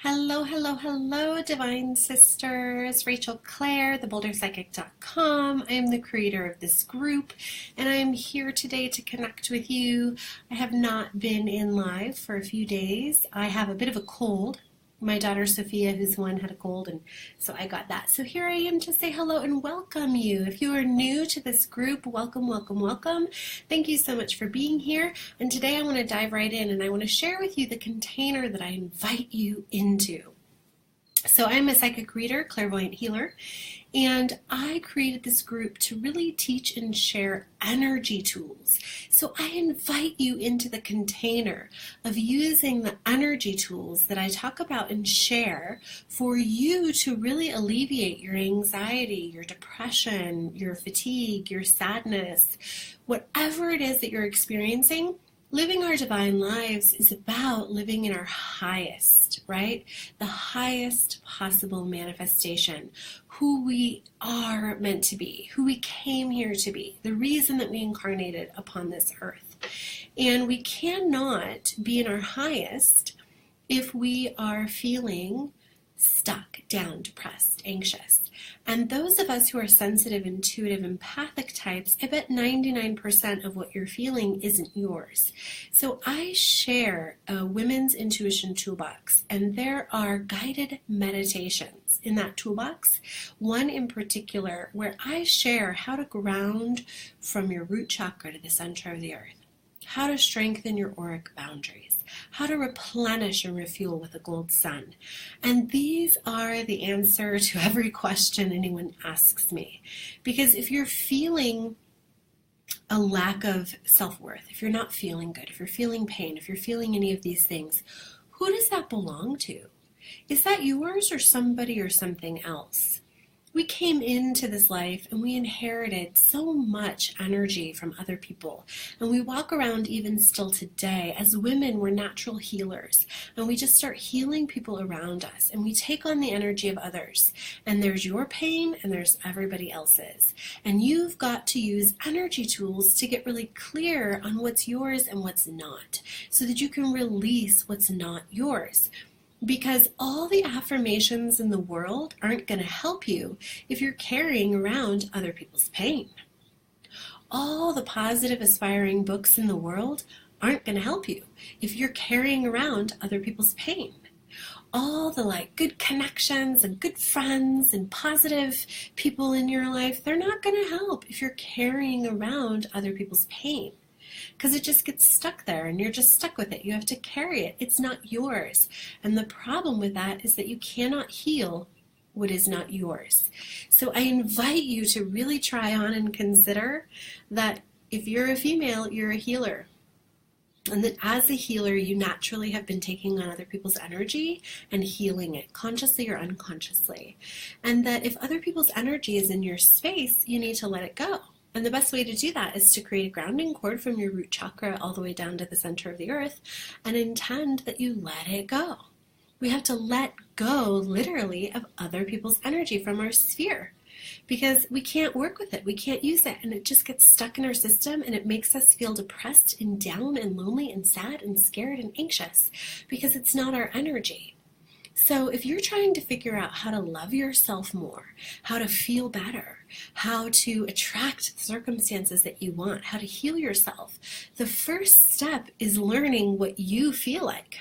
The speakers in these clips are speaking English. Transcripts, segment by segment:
Hello, hello, hello, Divine Sisters. Rachel Claire, the BoulderPsychic.com. I am the creator of this group, and I am here today to connect with you. I have not been in live for a few days. I have a bit of a cold. My daughter Sophia, who's one, had a cold, and so I got that. So here I am to say hello and welcome you. If you are new to this group, welcome, welcome, welcome. Thank you so much for being here. And today I want to dive right in, and I want to share with you the container that I invite you into. So I'm a psychic reader, clairvoyant healer, and I created this group to really teach and share energy tools. So I invite you into the container of using the energy tools that I talk about and share for you to really alleviate your anxiety, your depression, your fatigue, your sadness, whatever it is that you're experiencing. Living our divine lives is about living in our highest, right? The highest possible manifestation, who we are meant to be, who we came here to be, the reason that we incarnated upon this earth. And we cannot be in our highest if we are feeling stuck, down, depressed, anxious. And those of us who are sensitive, intuitive, empathic types, I bet 99% of what you're feeling isn't yours. So I share a women's intuition toolbox, and there are guided meditations in that toolbox, one in particular where I share how to ground from your root chakra to the center of the earth, how to strengthen your auric boundaries, how to replenish and refuel with a gold sun. And these are the answer to every question anyone asks me. Because if you're feeling a lack of self-worth, if you're not feeling good, if you're feeling pain, if you're feeling any of these things, who does that belong to? Is that yours or somebody or something else? We came into this life and we inherited so much energy from other people. And we walk around even still today. As women, we're natural healers. And we just start healing people around us. And we take on the energy of others. And there's your pain and there's everybody else's. And you've got to use energy tools to get really clear on what's yours and what's not, so that you can release what's not yours. Because all the affirmations in the world aren't going to help you if you're carrying around other people's pain. All the positive, aspiring books in the world aren't going to help you if you're carrying around other people's pain. All the good connections and good friends and positive people in your life, they're not going to help if you're carrying around other people's pain. Because it just gets stuck there and you're just stuck with it. You have to carry it. It's not yours. And the problem with that is that you cannot heal what is not yours. So I invite you to really try on and consider that if you're a female, you're a healer. And that as a healer, you naturally have been taking on other people's energy and healing it, consciously or unconsciously. And that if other people's energy is in your space, you need to let it go. And the best way to do that is to create a grounding cord from your root chakra all the way down to the center of the earth and intend that you let it go. We have to let go, literally, of other people's energy from our sphere because we can't work with it. We can't use it. And it just gets stuck in our system and it makes us feel depressed and down and lonely and sad and scared and anxious because it's not our energy. So if you're trying to figure out how to love yourself more, how to feel better, how to attract the circumstances that you want, how to heal yourself, the first step is learning what you feel like.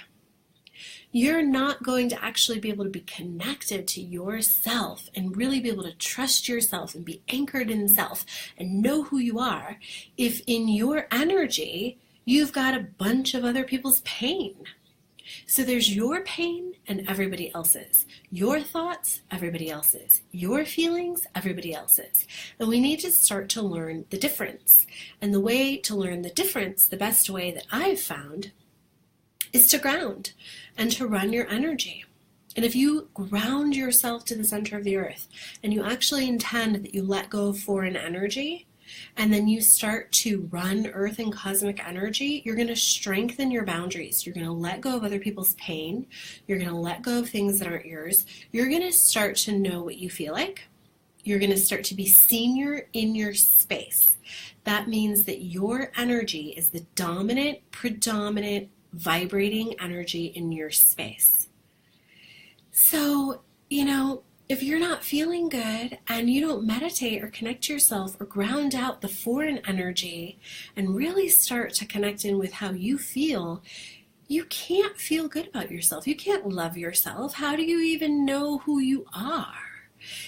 You're not going to actually be able to be connected to yourself and really be able to trust yourself and be anchored in self and know who you are if in your energy you've got a bunch of other people's pain. So there's your pain and everybody else's. Your thoughts, everybody else's. Your feelings, everybody else's. And we need to start to learn the difference. And the way to learn the difference, the best way that I've found, is to ground and to run your energy. And if you ground yourself to the center of the earth and you actually intend that you let go of foreign energy, and then you start to run earth and cosmic energy, you're going to strengthen your boundaries. You're going to let go of other people's pain. You're going to let go of things that aren't yours. You're going to start to know what you feel like. You're going to start to be senior in your space. That means that your energy is the dominant, predominant, vibrating energy in your space. So, if you're not feeling good and you don't meditate or connect yourself or ground out the foreign energy and really start to connect in with how you feel, you can't feel good about yourself. You can't love yourself. How do you even know who you are?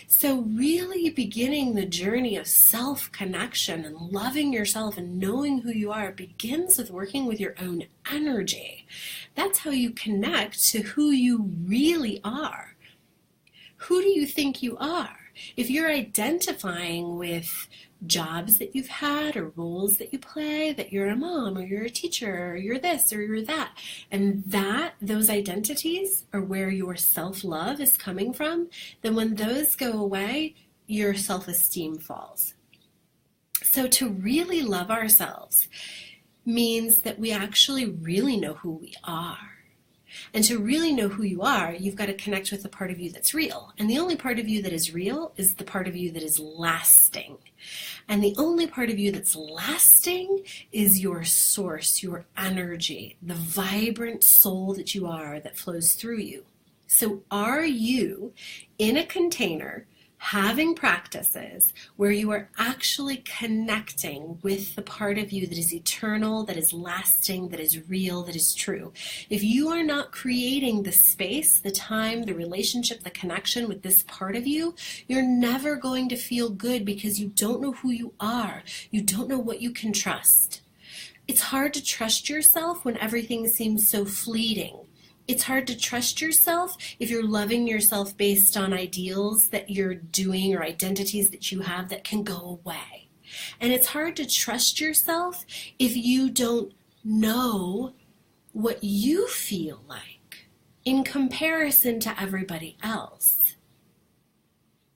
So really beginning the journey of self-connection and loving yourself and knowing who you are begins with working with your own energy. That's how you connect to who you really are. Who do you think you are? If you're identifying with jobs that you've had or roles that you play, that you're a mom or you're a teacher or you're this or you're that, and those identities are where your self-love is coming from, then when those go away, your self-esteem falls. So to really love ourselves means that we actually really know who we are. And to really know who you are, you've got to connect with the part of you that's real. And the only part of you that is real is the part of you that is lasting. And the only part of you that's lasting is your source, your energy, the vibrant soul that you are that flows through you. So are you in a container having practices where you are actually connecting with the part of you that is eternal, that is lasting, that is real, that is true? If you are not creating the space, the time, the relationship, the connection with this part of you, you're never going to feel good because you don't know who you are. You don't know what you can trust. It's hard to trust yourself when everything seems so fleeting. It's hard to trust yourself if you're loving yourself based on ideals that you're doing or identities that you have that can go away. And it's hard to trust yourself if you don't know what you feel like in comparison to everybody else.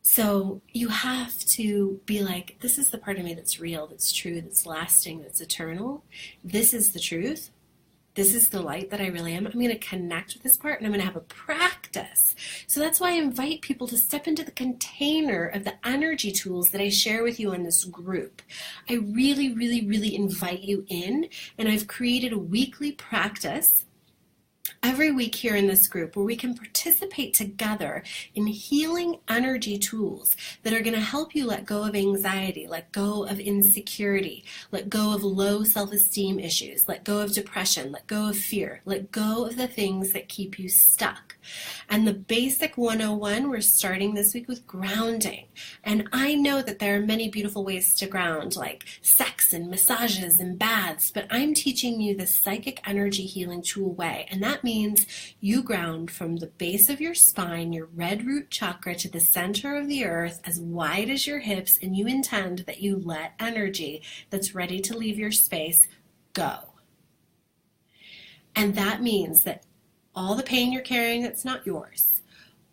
So you have to be like, this is the part of me that's real, that's true, that's lasting, that's eternal. This is the truth. This is the light that I really am. I'm going to connect with this part and I'm going to have a practice. So that's why I invite people to step into the container of the energy tools that I share with you on this group. I really, really, really invite you in, and I've created a weekly practice every week here in this group where we can participate together in healing energy tools that are going to help you let go of anxiety, let go of insecurity, let go of low self-esteem issues, let go of depression, let go of fear, let go of the things that keep you stuck. And the basic 101, we're starting this week with grounding. And I know that there are many beautiful ways to ground, like sex and massages and baths, but I'm teaching you the psychic energy healing tool way. And that means you ground from the base of your spine, your red root chakra, to the center of the earth, as wide as your hips, and you intend that you let energy that's ready to leave your space go. And that means that all the pain you're carrying that's not yours,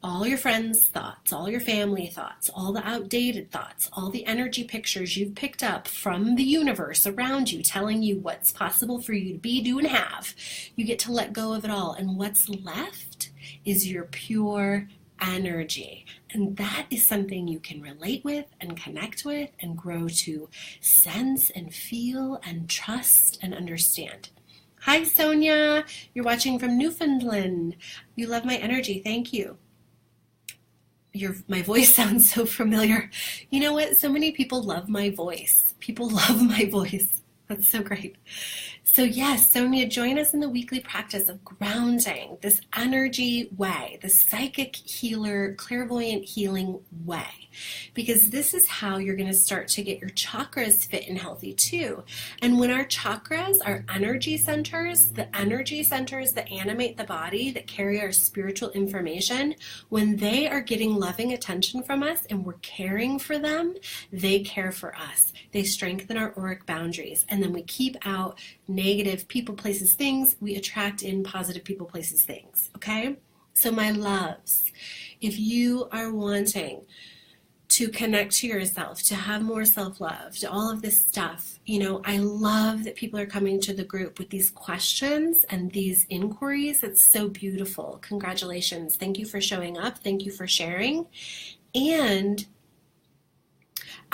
all your friends' thoughts, all your family thoughts, all the outdated thoughts, all the energy pictures you've picked up from the universe around you telling you what's possible for you to be, do, and have, you get to let go of it all. And what's left is your pure energy. And that is something you can relate with and connect with and grow to sense and feel and trust and understand. Hi, Sonia. You're watching from Newfoundland. You love my energy. Thank you. My voice sounds so familiar. You know what? So many people love my voice. People love my voice. That's so great. So yes, Sonia, join us in the weekly practice of grounding, this energy way, the psychic healer, clairvoyant healing way, because this is how you're going to start to get your chakras fit and healthy too. And when our chakras, our energy centers, the energy centers that animate the body, that carry our spiritual information, when they are getting loving attention from us and we're caring for them, they care for us. They strengthen our auric boundaries, and then we keep out negative people, places, things. We attract in positive people, places, things. Okay? So my loves, if you are wanting to connect to yourself, to have more self-love, to all of this stuff, I love that people are coming to the group with these questions and these inquiries. It's so beautiful. Congratulations. Thank you for showing up. Thank you for sharing. And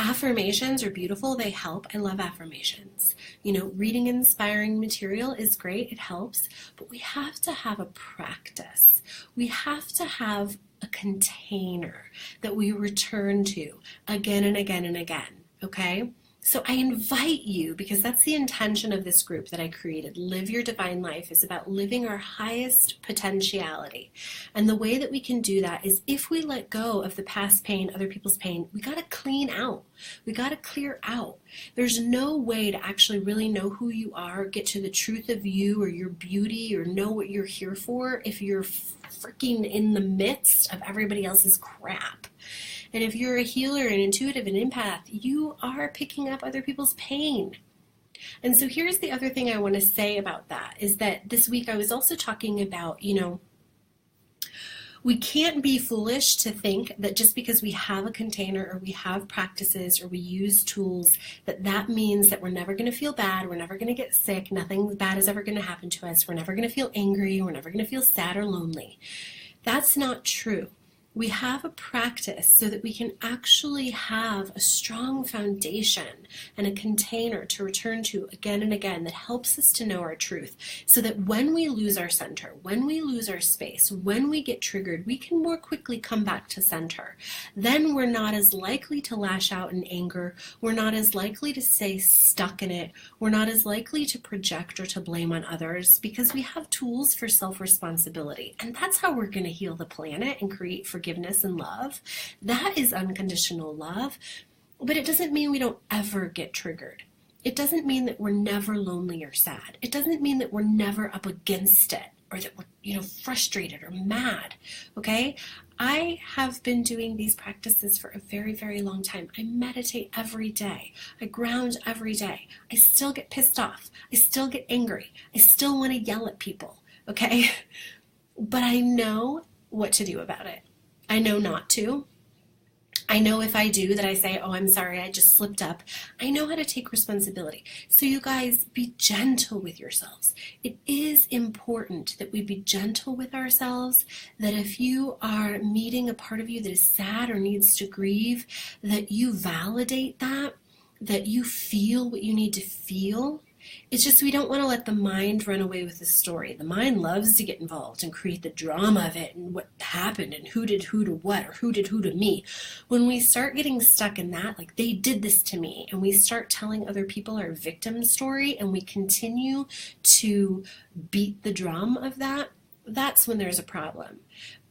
affirmations are beautiful. They help. I love affirmations. Reading inspiring material is great. It helps. But we have to have a practice we have to have a container that we return to again and again and again, okay? So I invite you, because that's the intention of this group that I created. Live Your Divine Life is about living our highest potentiality. And the way that we can do that is if we let go of the past pain, other people's pain, we got to clean out. We got to clear out. There's no way to actually really know who you are, get to the truth of you or your beauty, or know what you're here for if you're freaking in the midst of everybody else's crap. And if you're a healer, an intuitive, an empath, you are picking up other people's pain. And so here's the other thing I want to say about that, is that this week I was also talking about, we can't be foolish to think that just because we have a container or we have practices or we use tools, that means that we're never going to feel bad, we're never going to get sick, nothing bad is ever going to happen to us, we're never going to feel angry, we're never going to feel sad or lonely. That's not true. We have a practice so that we can actually have a strong foundation and a container to return to again and again that helps us to know our truth, so that when we lose our center, when we lose our space, when we get triggered, we can more quickly come back to center. Then we're not as likely to lash out in anger, we're not as likely to stay stuck in it, we're not as likely to project or to blame on others, because we have tools for self-responsibility. And that's how we're going to heal the planet and create forgiveness and love. That is unconditional love. But it doesn't mean we don't ever get triggered. It doesn't mean that we're never lonely or sad. It doesn't mean that we're never up against it, or that we're, frustrated or mad. Okay? I have been doing these practices for a very, very long time. I meditate every day. I ground every day. I still get pissed off. I still get angry. I still want to yell at people. Okay? But I know what to do about it. I know not to. I know if I do that I say, oh, I'm sorry, I just slipped up. I know how to take responsibility. So you guys, be gentle with yourselves. It is important that we be gentle with ourselves, that if you are meeting a part of you that is sad or needs to grieve, that you validate that you feel what you need to feel. It's just we don't want to let the mind run away with the story. The mind loves to get involved and create the drama of it and what happened and who did who to what or who did who to me. When we start getting stuck in that, like they did this to me, and we start telling other people our victim story and we continue to beat the drum of that, that's when there's a problem.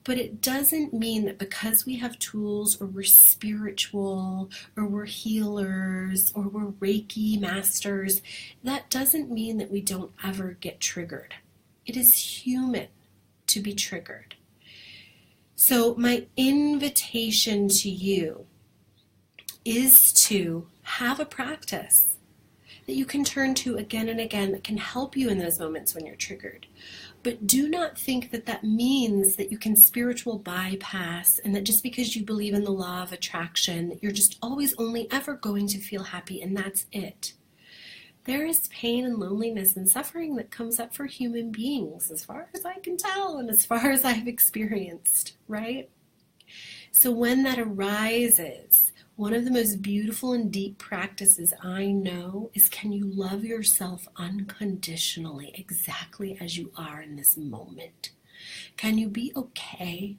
But it doesn't mean that because we have tools, or we're spiritual, or we're healers, or we're Reiki masters, that doesn't mean that we don't ever get triggered. It is human to be triggered. So my invitation to you is to have a practice that you can turn to again and again that can help you in those moments when you're triggered. But do not think that that means that you can spiritual bypass, and that just because you believe in the law of attraction, that you're just always only ever going to feel happy and that's it. There is pain and loneliness and suffering that comes up for human beings, as far as I can tell and as far as I've experienced, right? So when that arises, one of the most beautiful and deep practices I know is, can you love yourself unconditionally, exactly as you are in this moment? Can you be okay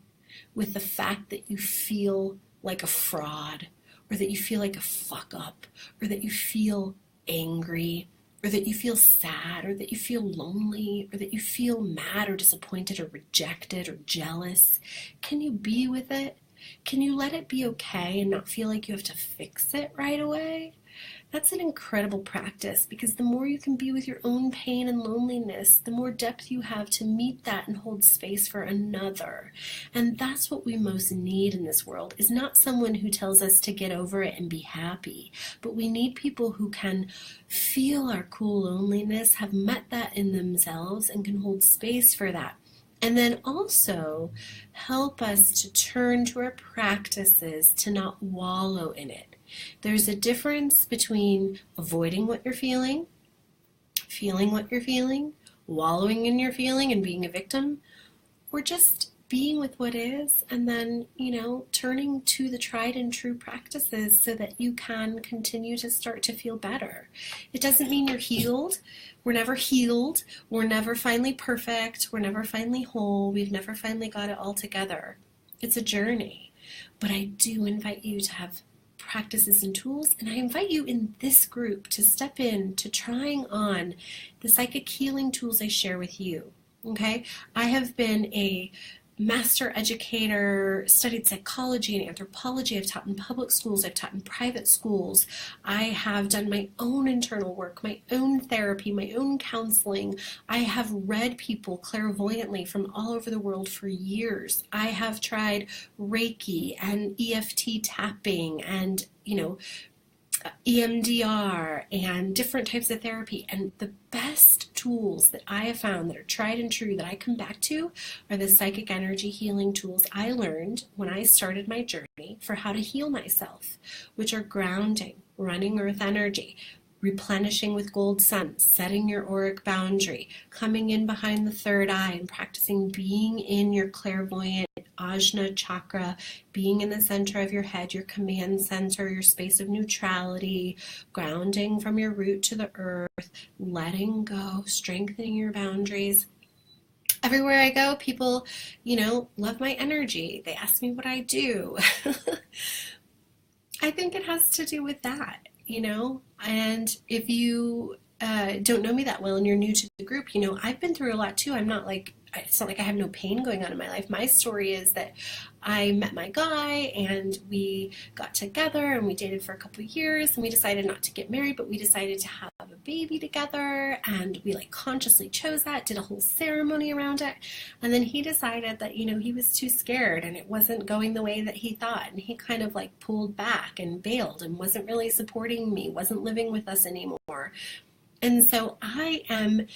with the fact that you feel like a fraud, or that you feel like a fuck up, or that you feel angry, or that you feel sad, or that you feel lonely, or that you feel mad or disappointed or rejected or jealous? Can you be with it? Can you let it be okay and not feel like you have to fix it right away? That's an incredible practice, because the more you can be with your own pain and loneliness, the more depth you have to meet that and hold space for another. And that's what we most need in this world, is not someone who tells us to get over it and be happy, but we need people who can feel our cool loneliness, have met that in themselves, and can hold space for that. And then also help us to turn to our practices to not wallow in it. There's a difference between avoiding what you're feeling what you're feeling, wallowing in your feeling and being a victim, or just being with what is, and then, turning to the tried and true practices so that you can continue to start to feel better. It doesn't mean you're healed. We're never healed. We're never finally perfect. We're never finally whole. We've never finally got it all together. It's a journey. But I do invite you to have practices and tools, and I invite you in this group to step in to trying on the psychic healing tools I share with you. Okay? I have been a master educator, studied psychology and anthropology. I've taught in public schools. I've taught in private schools. I have done my own internal work, my own therapy, my own counseling. I have read people clairvoyantly from all over the world for years. I have tried Reiki and EFT tapping and, EMDR and different types of therapy. And the best tools that I have found that are tried and true that I come back to are the psychic energy healing tools I learned when I started my journey for how to heal myself, which are grounding, running earth energy, replenishing with gold sun, setting your auric boundary, coming in behind the third eye and practicing being in your clairvoyant ajna chakra, being in the center of your head, your command center, your space of neutrality, grounding from your root to the earth, letting go, strengthening your boundaries. Everywhere I go, people, love my energy. They ask me what I do. I think it has to do with that. And if you don't know me that well and you're new to the group, I've been through a lot too. It's not like I have no pain going on in my life. My story is that I met my guy and we got together and we dated for a couple of years and we decided not to get married, but we decided to have a baby together, and we consciously chose that, did a whole ceremony around it. And then he decided that, he was too scared and it wasn't going the way that he thought. And he kind of pulled back and bailed and wasn't really supporting me, wasn't living with us anymore. And so I am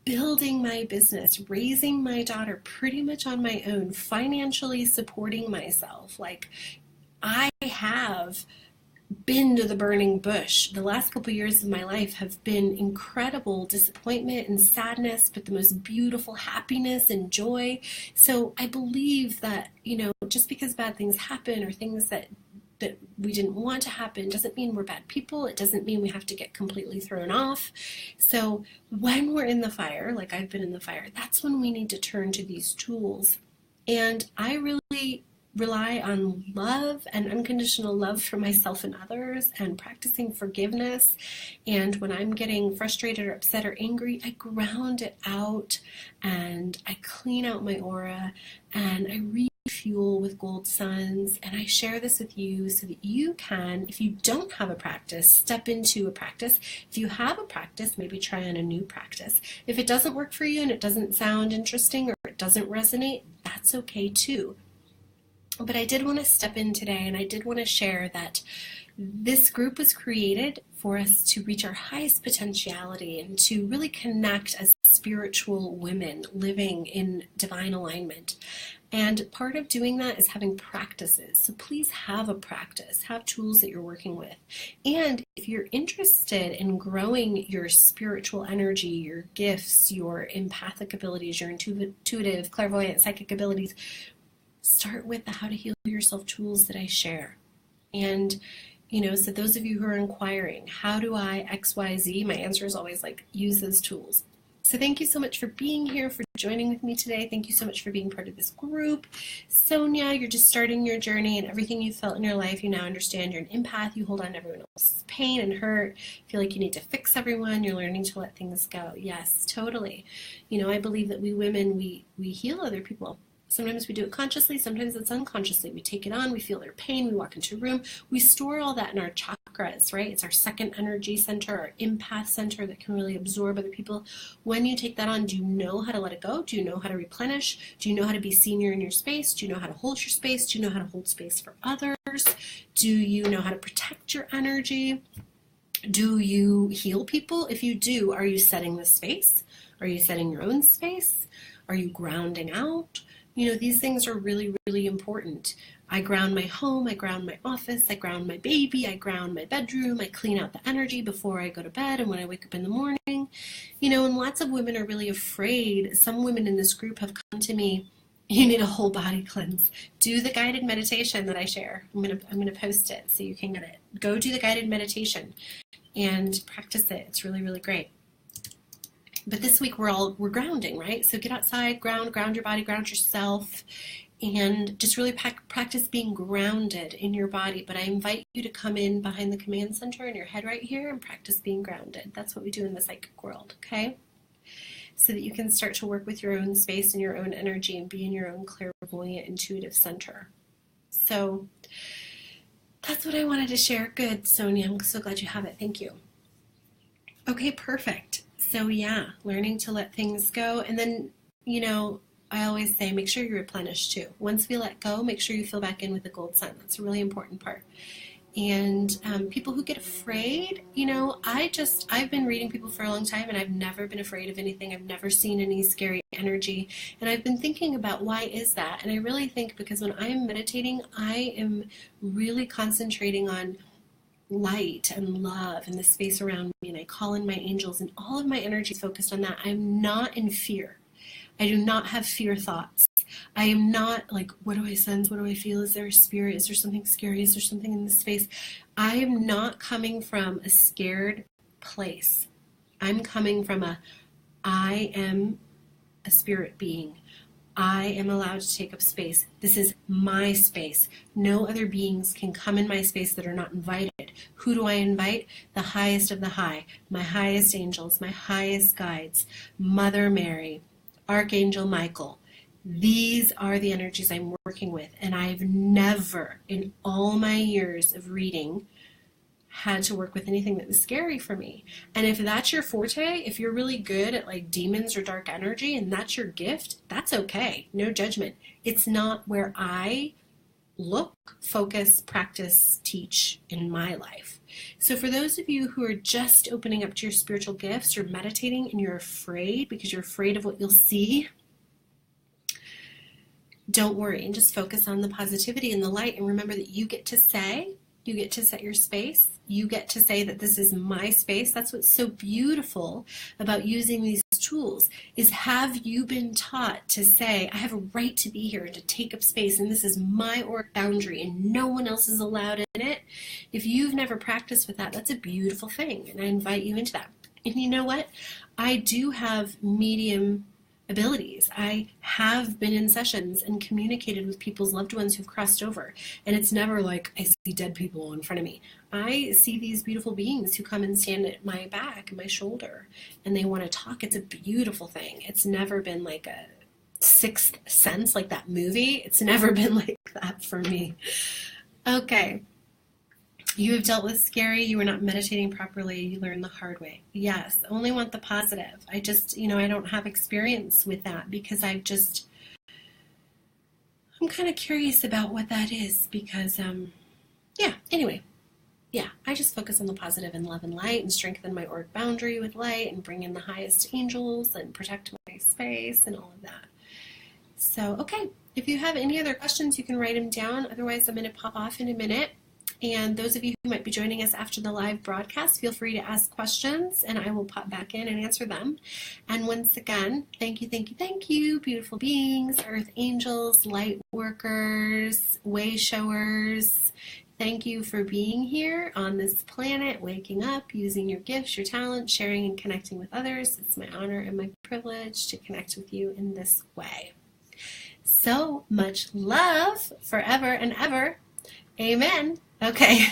building my business, raising my daughter pretty much on my own, financially supporting myself. I have been to the burning bush. The last couple years of my life have been incredible disappointment and sadness, but the most beautiful happiness and joy. So I believe that, just because bad things happen or things that we didn't want to happen doesn't mean we're bad people. It doesn't mean we have to get completely thrown off. So when we're in the fire, like I've been in the fire, that's when we need to turn to these tools. And I really rely on love and unconditional love for myself and others, and practicing forgiveness. And when I'm getting frustrated or upset or angry, I ground it out and I clean out my aura and I refuel with gold suns. And I share this with you so that you can, if you don't have a practice, step into a practice. If you have a practice, maybe try on a new practice. If it doesn't work for you and it doesn't sound interesting or it doesn't resonate, that's okay too. But I did want to step in today and I did want to share that this group was created for us to reach our highest potentiality and to really connect as spiritual women living in divine alignment. And part of doing that is having practices. So please have a practice, have tools that you're working with. And if you're interested in growing your spiritual energy, your gifts, your empathic abilities, your intuitive, clairvoyant, psychic abilities, start with the How to Heal Yourself tools that I share. And, so those of you who are inquiring, how do I XYZ? My answer is always use those tools. So thank you so much for being here, for joining with me today. Thank you so much for being part of this group. Sonia, you're just starting your journey, and everything you felt in your life, you now understand. You're an empath. You hold on to everyone else's pain and hurt. Feel like you need to fix everyone. You're learning to let things go. Yes, totally. I believe that we women, we heal other people. Sometimes we do it consciously, sometimes it's unconsciously. We take it on, we feel their pain, we walk into a room, we store all that in our chakras, right? It's our second energy center, our empath center that can really absorb other people. When you take that on, do you know how to let it go? Do you know how to replenish? Do you know how to be senior in your space? Do you know how to hold your space? Do you know how to hold space for others? Do you know how to protect your energy? Do you heal people? If you do, are you setting the space? Are you setting your own space? Are you grounding out? These things are really, really important. I ground my home, I ground my office, I ground my baby, I ground my bedroom, I clean out the energy before I go to bed and when I wake up in the morning. And lots of women are really afraid. Some women in this group have come to me You need a whole body cleanse. Do the guided meditation that I share. I'm gonna post it so you can get it. Go do the guided meditation and practice it. It's really, really great. But this week we're grounding, right? So get outside, ground your body, ground yourself, and just really practice being grounded in your body. But I invite you to come in behind the command center in your head right here and practice being grounded. That's what we do in the psychic world, okay? So that you can start to work with your own space and your own energy and be in your own clairvoyant, intuitive center. So that's what I wanted to share. Good, Sonia. I'm so glad you have it. Thank you. Okay, perfect. So yeah, learning to let things go. And then, I always say make sure you replenish too. Once we let go, make sure you fill back in with the gold sun. That's a really important part. And people who get afraid, I've been reading people for a long time and I've never been afraid of anything. I've never seen any scary energy. And I've been thinking about why is that? And I really think because when I'm meditating, I am really concentrating on light and love and the space around me. And I call in my angels and all of my energy is focused on that. I'm not in fear. I do not have fear thoughts. I am not like, what do I sense? What do I feel? Is there a spirit? Is there something scary? Is there something in this space? I am not coming from a scared place. I'm coming from I am a spirit being. I am allowed to take up space. This is my space. No other beings can come in my space that are not invited. Who do I invite? The highest of the high, my highest angels, my highest guides, Mother Mary, Archangel Michael. These are the energies I'm working with, and I've never, in all my years of reading, had to work with anything that was scary for me. And if that's your forte, if you're really good at like demons or dark energy, and that's your gift, that's okay. No judgment. It's not where I look, focus, practice, teach in my life. So for those of you who are just opening up to your spiritual gifts or meditating and you're afraid because you're afraid of what you'll see, don't worry and just focus on the positivity and the light, and remember that you get to set your space. You get to say that this is my space. That's what's so beautiful about using these tools is, have you been taught to say, I have a right to be here and to take up space, and this is my auric boundary and no one else is allowed in it? If you've never practiced with that, that's a beautiful thing, and I invite you into that. And you know what? I do have medium abilities. I have been in sessions and communicated with people's loved ones who've crossed over. And it's never like I see dead people in front of me. I see these beautiful beings who come and stand at my back, my shoulder, and they want to talk. It's a beautiful thing. It's never been like a sixth sense, like that movie. It's never been like that for me. Okay. You have dealt with scary, you were not meditating properly, you learned the hard way. Yes, only want the positive. I just, I don't have experience with that because I'm kind of curious about what that is because, anyway. Yeah, I just focus on the positive and love and light and strengthen my auric boundary with light and bring in the highest angels and protect my space and all of that. So, okay, if you have any other questions, you can write them down. Otherwise, I'm going to pop off in a minute. And those of you who might be joining us after the live broadcast, feel free to ask questions and I will pop back in and answer them. And once again, thank you, beautiful beings, earth angels, light workers, way showers. Thank you for being here on this planet, waking up, using your gifts, your talents, sharing and connecting with others. It's my honor and my privilege to connect with you in this way. So much love forever and ever. Amen. Okay.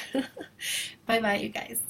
Bye-bye, you guys.